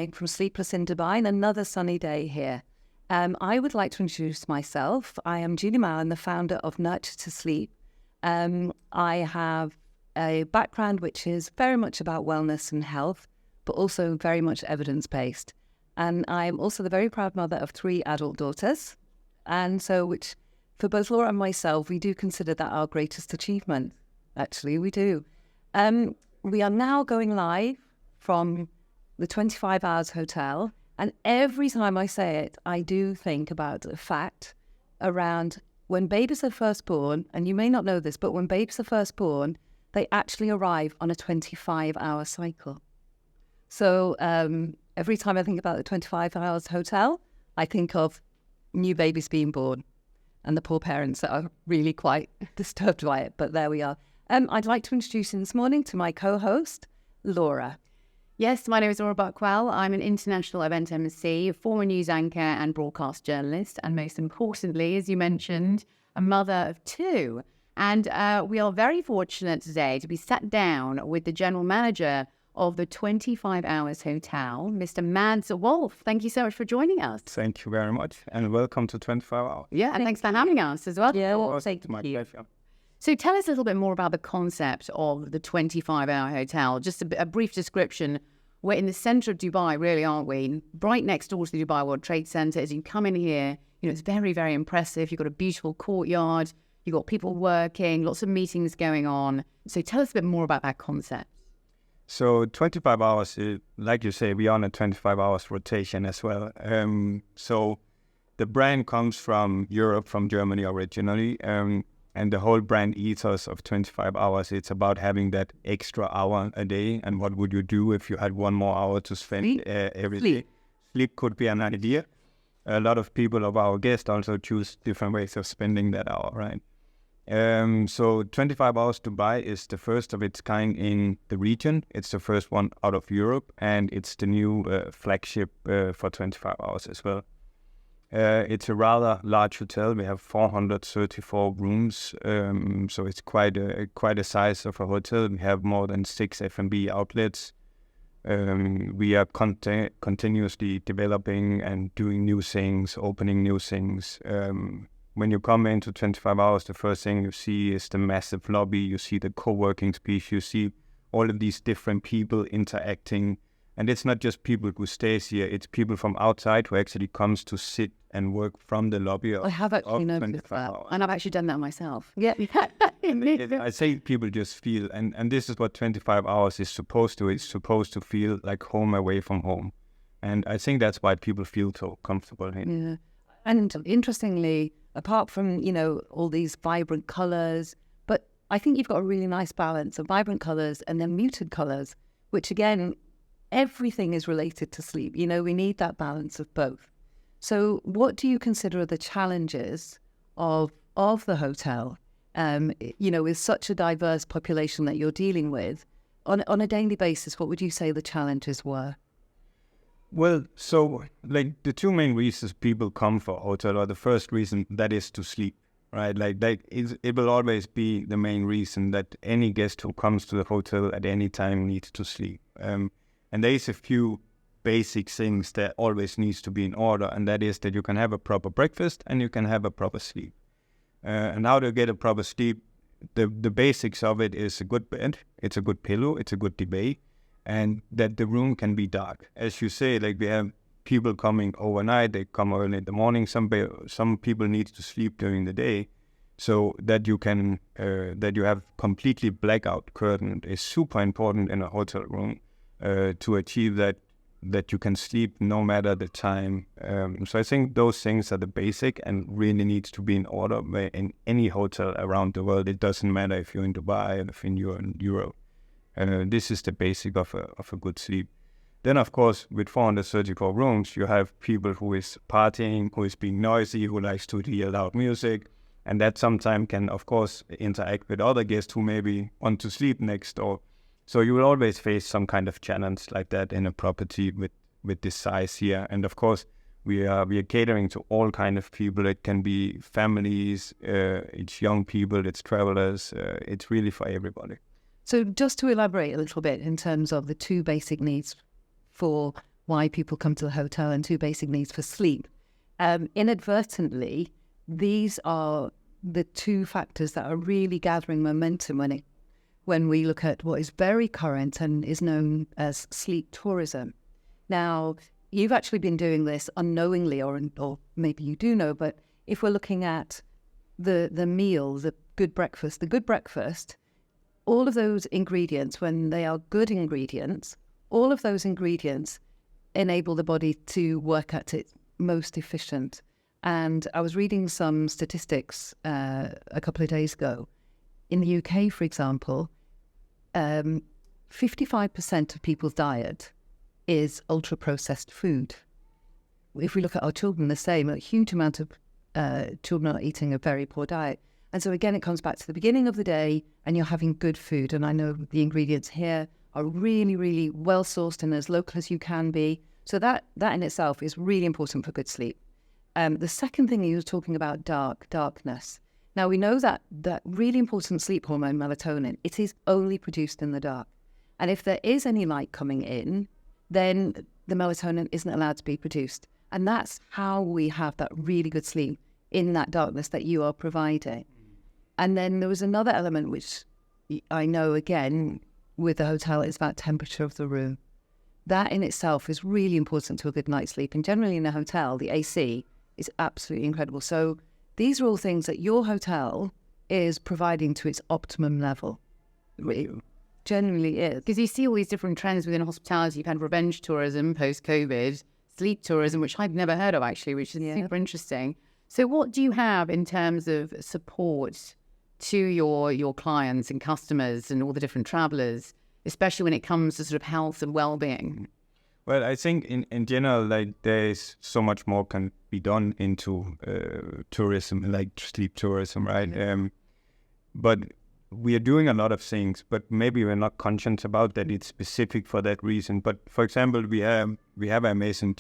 morning from Sleepless in Dubai and another sunny day here. I would like to introduce myself. I am Julie Mallon, the founder of Nurture to Sleep. I have a background which is very much about wellness and health, but also very much evidence-based. And I'm also the very proud mother of 3 adult daughters. And so, which for both Laura and myself, we do consider that our greatest achievement. Actually, we do. We are now going live from the 25 Hours Hotel. And every time I say it, I do think about a fact around when babies are first born, and you may not know this, but when babies are first born, they actually arrive on a 25-hour cycle. So every time I think about the 25 Hours Hotel, I think of new babies being born and the poor parents that are really quite disturbed by it. But there we are. I'd like to introduce you this morning to my co-host, Laura. Yes, my name is Laura Buckwell. I'm an international event MC, a former news anchor and broadcast journalist, and most importantly, as you mentioned, a mother of 2. And we are very fortunate today to be sat down with the general manager of the 25 Hours Hotel, Mr. Mads Wolff. Thank you so much for joining us. Thank you very much, and welcome to 25 Hours. Yeah, and thanks for having us as well. Yeah, well, It's my pleasure. So tell us a little bit more about the concept of the 25-hour hotel. Just a brief description. We're in the centre of Dubai, really, aren't we? Right next door to the Dubai World Trade Center. As you come in here, it's very, very impressive. You've got a beautiful courtyard. You've got people working, lots of meetings going on. So tell us a bit more about that concept. So 25 hours, like you say, we're on a 25 hours rotation as well. So the brand comes from Europe, from Germany originally. And the whole brand ethos of 25 hours, it's about having that extra hour a day. And what would you do if you had one more hour to spend every day? Sleep could be an idea. A lot of people of our guests also choose different ways of spending that hour, right? So 25 Hours Dubai is the first of its kind in the region. It's the first one out of Europe, and it's the new flagship for 25 hours as well. It's a rather large hotel. We have 434 rooms, so it's quite a size of a hotel. We have more than 6 F&B outlets. We are continuously developing and doing new things, opening new things. When you come into 25 Hours, the first thing you see is the massive lobby. You see the co-working space. You see all of these different people interacting. And it's not just people who stays here. It's people from outside who actually comes to sit and work from the lobby of, I have actually noticed that. Hours. And I've actually done that myself. Yeah. I say people just feel, and this is what 25 Hours is supposed to. It's supposed to feel like home away from home. And I think that's why people feel so comfortable here. Yeah. And interestingly, apart from, all these vibrant colours, but I think you've got a really nice balance of vibrant colours and then muted colours, which again, everything is related to sleep. We need that balance of both. So what do you consider are the challenges of the hotel, with such a diverse population that you're dealing with? On a daily basis, what would you say the challenges were? Well, so the 2 main reasons people come for a hotel, or the first reason, that is to sleep, right? It will always be the main reason that any guest who comes to the hotel at any time needs to sleep. And there is a few basic things that always needs to be in order, and that is that you can have a proper breakfast and you can have a proper sleep. And how to get a proper sleep, the basics of it is a good bed, it's a good pillow, it's a good duvet, and that the room can be dark. As you say, we have people coming overnight, they come early in the morning, some people need to sleep during the day, so that you can that you have completely blackout curtain is super important in a hotel room to achieve that you can sleep no matter the time. So I think those things are the basic and really needs to be in order in any hotel around the world. It doesn't matter if you're in Dubai or if you're in Europe. This is the basic of a good sleep. Then, of course, with 434 rooms, you have people who is partying, who is being noisy, who likes to hear loud music, and that sometimes can, of course, interact with other guests who maybe want to sleep next door. So you will always face some kind of challenge like that in a property with this size here. And of course, we are catering to all kind of people. It can be families, it's young people, it's travelers. It's really for everybody. So just to elaborate a little bit in terms of the 2 basic needs for why people come to the hotel and 2 basic needs for sleep. Inadvertently, these are the 2 factors that are really gathering momentum when we look at what is very current and is known as sleep tourism. Now, you've actually been doing this unknowingly, or maybe you do know, but if we're looking at the meal, the good breakfast, all of those ingredients, when they are good ingredients, all of those ingredients enable the body to work at its most efficient. And I was reading some statistics a couple of days ago. In the UK, for example, 55% of people's diet is ultra-processed food. If we look at our children, the same. A huge amount of children are eating a very poor diet. And so again, it comes back to the beginning of the day and you're having good food. And I know the ingredients here are really, really well sourced and as local as you can be. So that in itself is really important for good sleep. The second thing you were talking about, darkness. Now we know that really important sleep hormone, melatonin, it is only produced in the dark. And if there is any light coming in, then the melatonin isn't allowed to be produced. And that's how we have that really good sleep, in that darkness that you are providing. And then there was another element which I know, again, with the hotel, is about temperature of the room. That in itself is really important to a good night's sleep. And generally in a hotel, the AC is absolutely incredible. So these are all things that your hotel is providing to its optimum level. It generally is. Because you see all these different trends within hospitality. You've had revenge tourism post-COVID, sleep tourism, which I'd never heard of actually, which is super interesting. So what do you have in terms of support to your clients and customers and all the different travelers, especially when it comes to sort of health and well-being? Well, I think in general, like, there's so much more can be done into tourism, like sleep tourism, right? But we are doing a lot of things, but maybe we're not conscious about that it's specific for that reason. But for example, we have an amazing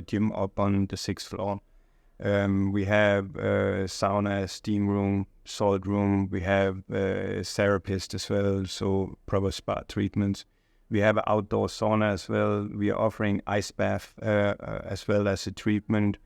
gym up on the 6th floor. We have sauna, steam room, salt room. We have therapists as well, so proper spa treatments. We have an outdoor sauna as well. We are offering ice bath as well as a treatment.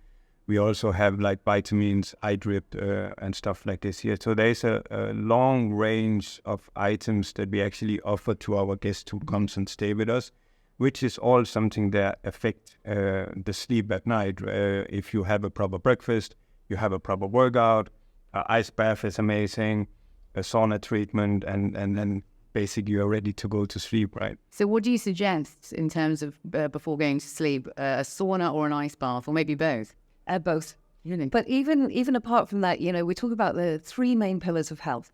We also have like vitamins, eye drip, and stuff like this here. So there's a long range of items that we actually offer to our guests who comes and stay with us, which is all something that affect the sleep at night. If you have a proper breakfast, you have a proper workout, ice bath is amazing, a sauna treatment, and then basically you're ready to go to sleep, right? So what do you suggest in terms of before going to sleep, a sauna or an ice bath, or maybe both? Both. Really? But even apart from that, we talk about the 3 main pillars of health,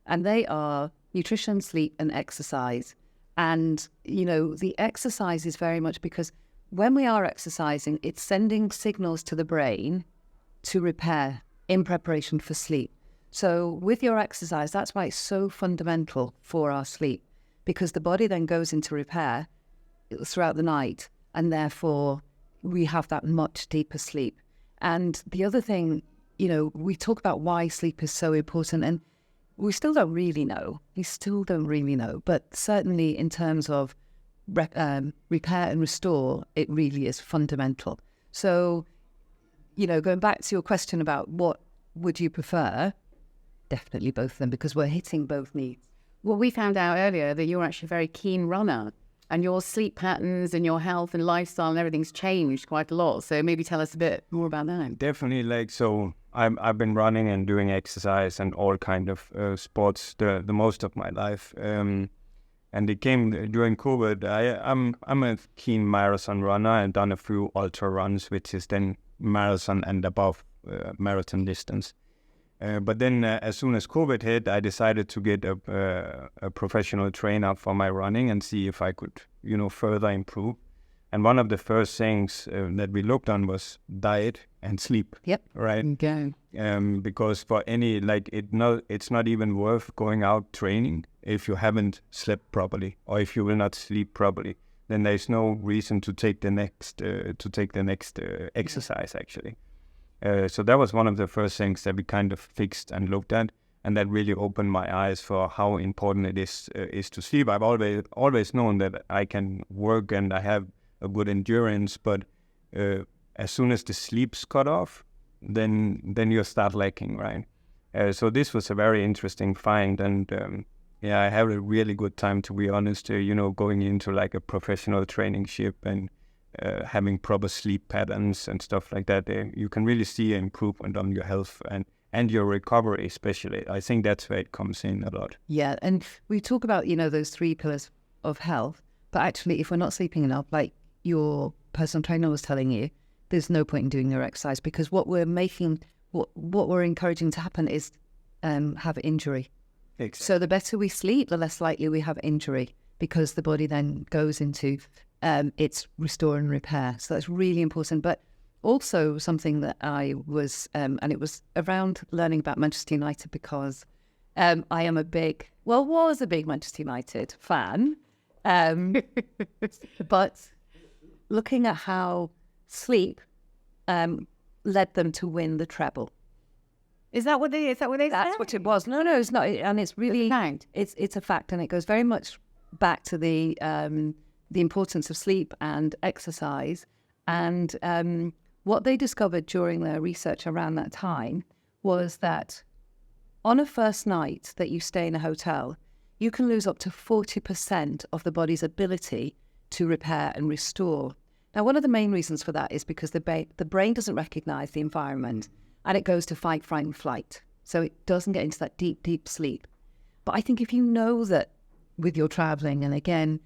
and they are nutrition, sleep, and exercise. And, the exercise is very much because when we are exercising, it's sending signals to the brain to repair in preparation for sleep. So with your exercise, that's why it's so fundamental for our sleep, because the body then goes into repair throughout the night, and therefore we have that much deeper sleep. And the other thing, we talk about why sleep is so important, and we still don't really know. But certainly in terms of repair and restore, it really is fundamental. So, going back to your question about what would you prefer, definitely both of them, because we're hitting both needs. Well, we found out earlier that you're actually a very keen runner, and your sleep patterns and your health and lifestyle and everything's changed quite a lot. So maybe tell us a bit more about that. Definitely, so I've been running and doing exercise and all kind of sports the most of my life. And it came during COVID. I'm a keen marathon runner. I've done a few ultra runs, which is then marathon and above marathon distance. But then as soon as COVID hit, I decided to get a professional trainer for my running and see if I could, further improve. And one of the first things that we looked on was diet and sleep. Yep. Right. Okay. Because for any, it's not even worth going out training if you haven't slept properly, or if you will not sleep properly. Then there's no reason to take the next exercise actually. So that was one of the first things that we kind of fixed and looked at, and that really opened my eyes for how important it is to sleep. I've always known that I can work and I have a good endurance, but as soon as the sleep's cut off, then you start lacking, right? So this was a very interesting find, and I had a really good time, to be honest, going into like a professional training ship and having proper sleep patterns and stuff like that. You can really see an improvement on your health and your recovery, especially. I think that's where it comes in a lot. Yeah, and we talk about, those 3 pillars of health, but actually if we're not sleeping enough, like your personal trainer was telling you, there's no point in doing your exercise, because what we're encouraging to happen is have injury. Exactly. So the better we sleep, the less likely we have injury, because the body then goes into its restore and repair. So that's really important. But also something that I was, and it was around learning about Manchester United, because I am was a big Manchester United fan. But looking at how sleep led them to win the treble. Is that what they said? That's what it was. No, it's not. And it's really, it's a fact. And it goes very much back to the importance of sleep and exercise. And what they discovered during their research around that time was that on a first night that you stay in a hotel, you can lose up to 40% of the body's ability to repair and restore. Now, one of the main reasons for that is because the brain doesn't recognize the environment, and it goes to fight, fright, and flight. So it doesn't get into that deep, deep sleep. But I think if you know that with your traveling, and again,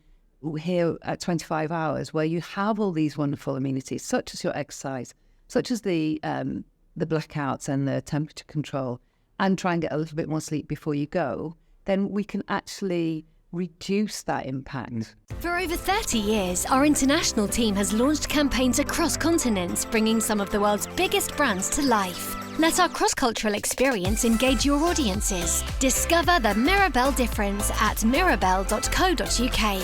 here at 25 hours, where you have all these wonderful amenities, such as your exercise, such as the blackouts and the temperature control, and try and get a little bit more sleep before you go, then we can actually reduce that impact. For over 30 years, our international team has launched campaigns across continents, bringing some of the world's biggest brands to life. Let our cross-cultural experience engage your audiences. Discover the Mirabelle difference at mirabelle.co.uk.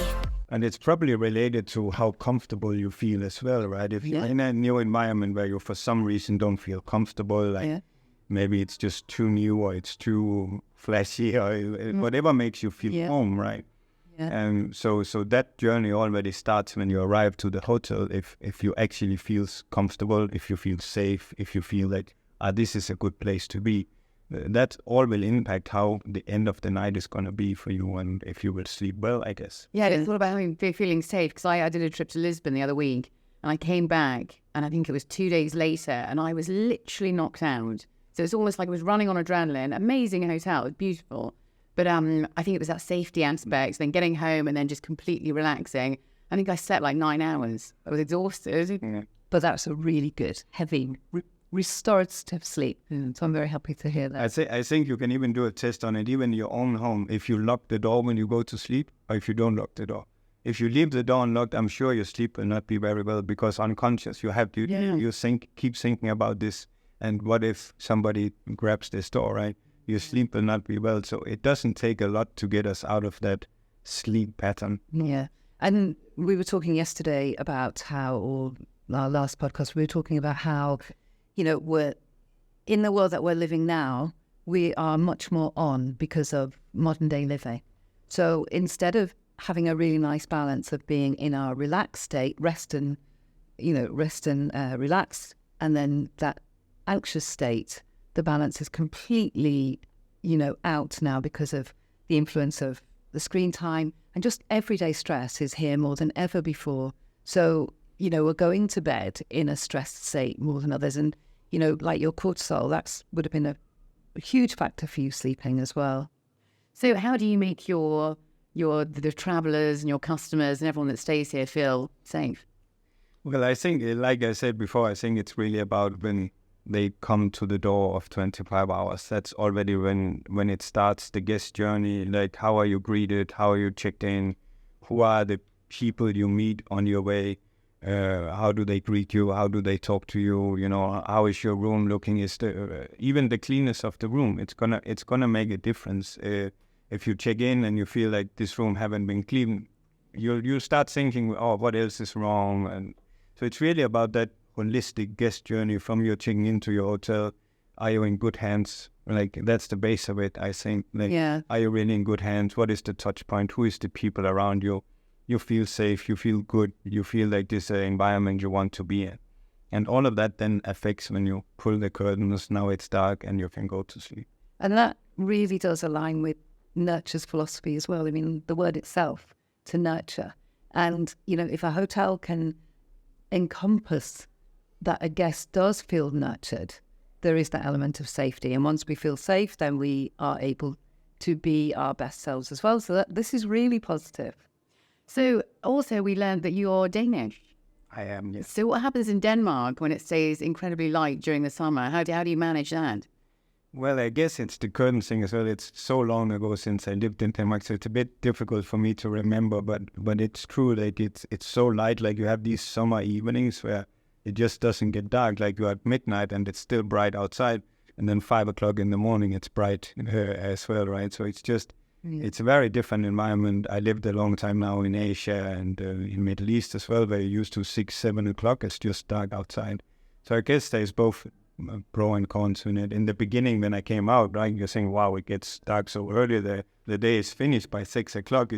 And it's probably related to how comfortable you feel as well, right? If you're in a new environment where you, for some reason, don't feel comfortable, maybe it's just too new or it's too flashy or whatever makes you feel home, right? Yeah. And so that journey already starts when you arrive to the hotel. If you actually feel comfortable, if you feel safe, if you feel that this is a good place to be, that all will impact how the end of the night is going to be for you and if you will sleep well, I guess. Yeah, it's all about feeling safe, because I did a trip to Lisbon the other week and I came back and I think it was 2 days later and I was literally knocked out. So it's almost like I was running on adrenaline. Amazing hotel, it was beautiful. But I think it was that safety aspect, then getting home and then just completely relaxing. I think I slept like 9 hours. I was exhausted. Yeah. But that's a really good, heavy, restorative sleep. So I'm very happy to hear that. I think you can even do a test on it, even in your own home, if you lock the door when you go to sleep or if you don't lock the door. If you leave the door unlocked, I'm sure your sleep will not be very well, because unconscious, you keep thinking about this. And what if somebody grabs this door, right? Your sleep will not be well. So it doesn't take a lot to get us out of that sleep pattern. Yeah. And we were talking yesterday about how, or our last podcast, we were talking about how, we're in the world that we're living now, we are much more on because of modern day living. So instead of having a really nice balance of being in our relaxed state, rest and relax, and then that anxious state, the balance is completely, out now because of the influence of the screen time, and just everyday stress is here more than ever before. So, we're going to bed in a stressed state more than others. And, like your cortisol, would have been a huge factor for you sleeping as well. So how do you make the travelers and your customers and everyone that stays here feel safe? Well, I think, like I said before, I think it's really about when they come to the door of 25 hours. That's already when it starts the guest journey. Like, how are you greeted? How are you checked in? Who are the people you meet on your way? How do they greet you? How do they talk to you? How is your room looking? Is even the cleanness of the room? It's gonna make a difference. If you check in and you feel like this room haven't been clean, you'll start thinking, oh, what else is wrong? And so it's really about that holistic guest journey from your checking into your hotel. Are you in good hands? Like, that's the base of it, I think. Are you really in good hands? What is the touch point? Who is the people around you? you feel safe, you feel good, you feel like this environment you want to be in. And all of that then affects when you pull the curtains, now it's dark and you can go to sleep. And that really does align with Nurture's philosophy as well. I mean, the word itself, to nurture. And, you know, if a hotel can encompass that a guest does feel nurtured, there is that element of safety. And once we feel safe, then we are able to be our best selves as well. So this is really positive. So also we learned that you're Danish. I am, yes. So what happens in Denmark when it stays incredibly light during the summer? How do you manage that? Well, I guess it's the curtain thing as well. It's so long ago since I lived in Denmark, so it's a bit difficult for me to remember. But it's true, like it's so light. Like you have these summer evenings where it just doesn't get dark. Like you're at midnight and it's still bright outside, and then 5 o'clock in the morning it's bright as well, right? So it's just it's a very different environment. I lived a long time now in Asia and in Middle East as well, where you're used to 6-7 o'clock. It's just dark outside. So I guess there's both pro and cons in it. In the beginning, when I came out, right, you're saying, wow, it gets dark so early. The day is finished by 6 o'clock.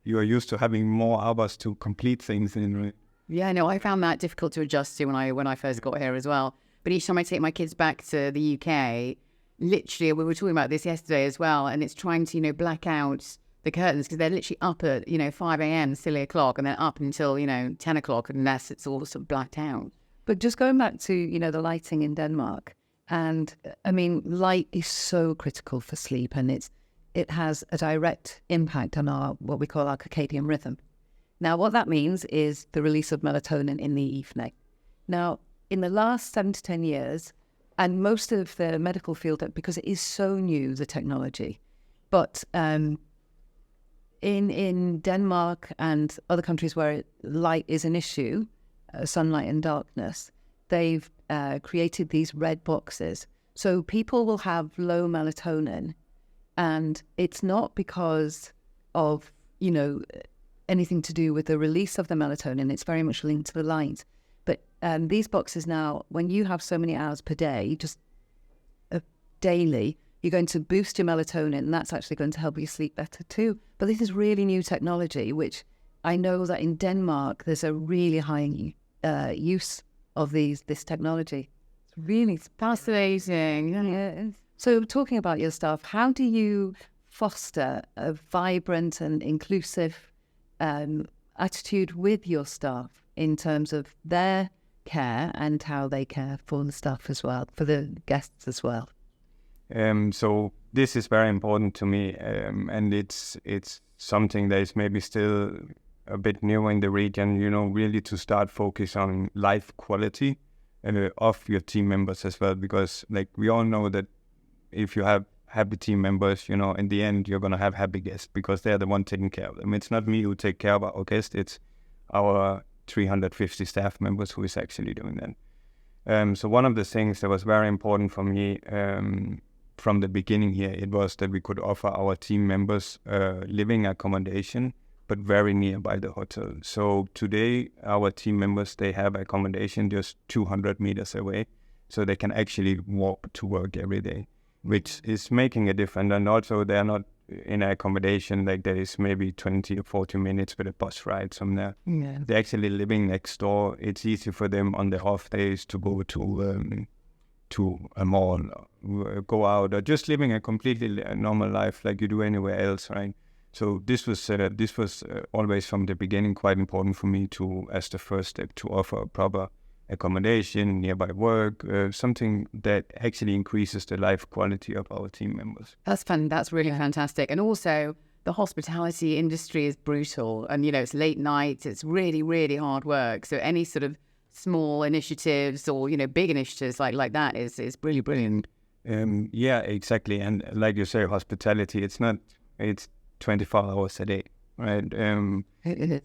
You are used to having more hours to complete things in, right? Yeah, no, I found that difficult to adjust to when I first got here as well. But each time I take my kids back to the UK, literally, we were talking about this yesterday as well, and it's trying to, you know, black out the curtains because they're literally up at, you know, 5 a.m., silly o'clock, and then up until, you know, 10 o'clock unless it's all sort of blacked out. But just going back to, you know, the lighting in Denmark, and I mean, light is so critical for sleep, and it has a direct impact on what we call our circadian rhythm. Now, what that means is the release of melatonin in the evening. Now, in the last 7 to 10 years, and most of the medical field, because it is so new, the technology, but in Denmark and other countries where light is an issue, sunlight and darkness, they've created these red boxes. So people will have low melatonin, and it's not because of, you know, anything to do with the release of the melatonin. It's very much linked to the light. But these boxes now, when you have so many hours per day, just daily, you're going to boost your melatonin, and that's actually going to help you sleep better too. But this is really new technology, which I know that in Denmark, there's a really high use of this technology. It's really fascinating. Yeah. So talking about your staff, how do you foster a vibrant and inclusive attitude with your staff in terms of their care and how they care for the staff as well, for the guests as well? So this is very important to me, and it's something that is maybe still a bit new in the region, you know, really to start focus on life quality of your team members as well, because like we all know that if you have happy team members, you know, in the end you're going to have happy guests because they're the one taking care of them. It's not me who take care of our guests, it's our 350 staff members who is actually doing that. So one of the things that was very important for me from the beginning here, it was that we could offer our team members living accommodation, but very nearby the hotel. So today, our team members, they have accommodation just 200 meters away, so they can actually walk to work every day, which is making a difference. And also, they're not in accommodation like there is maybe 20 or 40 minutes with a bus ride from there. Yeah. They're actually living next door. It's easy for them on the off days to go to a mall, go out, or just living a completely normal life like you do anywhere else, right? So this was always from the beginning quite important for me to, as the first step, to offer a proper accommodation, nearby work, something that actually increases the life quality of our team members. That's fun. That's really fantastic. And also, the hospitality industry is brutal, and you know, it's late nights. It's really, really hard work. So any sort of small initiatives or, you know, big initiatives like that is really brilliant. Yeah, exactly. And like you say, hospitality, it's 24 hours a day, right?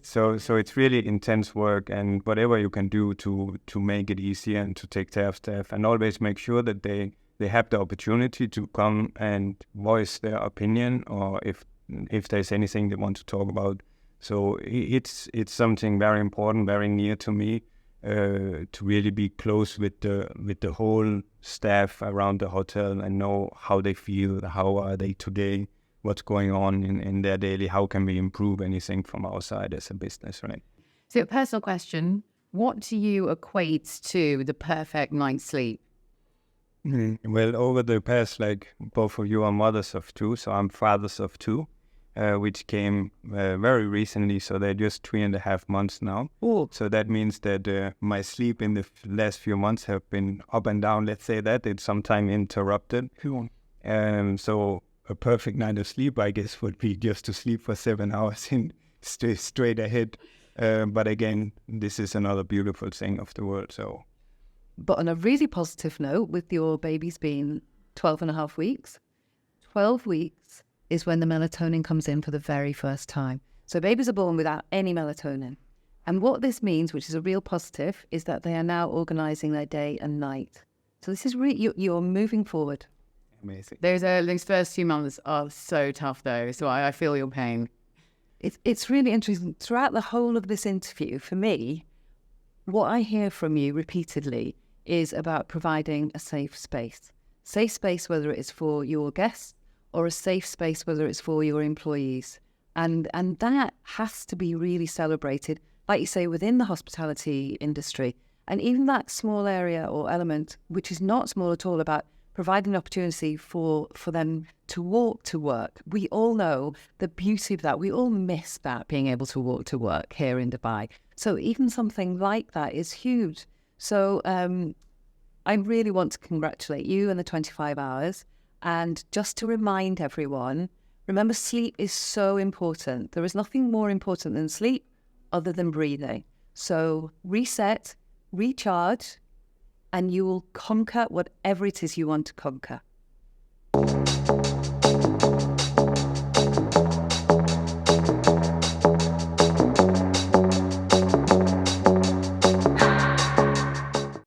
So it's really intense work, and whatever you can do to make it easier and to take care of staff, and always make sure that they have the opportunity to come and voice their opinion, or if there's anything they want to talk about. So it's something very important, very near to me, to really be close with the whole staff around the hotel and know how they feel, how are they today, what's going on in their daily, how can we improve anything from our side as a business, right? So, a personal question, what do you equate to the perfect night's sleep? Well, over the past, like both of you are mothers of two, so I'm fathers of two, which came very recently, so they're just 3.5 months now. Oh. So that means that my sleep in the last few months have been up and down, let's say that. It's sometimes interrupted. So a perfect night of sleep, I guess, would be just to sleep for 7 hours and stay straight ahead. But again, this is another beautiful thing of the world, so... But on a really positive note, with your babies being 12 and a half weeks, 12 weeks is when the melatonin comes in for the very first time. So babies are born without any melatonin. And what this means, which is a real positive, is that they are now organising their day and night. So this is really, you're moving forward. Amazing. Those first 2 months are so tough, though, so I feel your pain. It's really interesting. Throughout the whole of this interview, for me, what I hear from you repeatedly is about providing a safe space. Safe space, whether it's for your guests or a safe space, whether it's for your employees. And that has to be really celebrated, like you say, within the hospitality industry. And even that small area or element, which is not small at all, about providing an opportunity for them to walk to work. We all know the beauty of that. We all miss that, being able to walk to work here in Dubai. So even something like that is huge. So I really want to congratulate you and the 25 hours. And just to remind everyone, remember, sleep is so important. There is nothing more important than sleep other than breathing. So reset, recharge, and you will conquer whatever it is you want to conquer.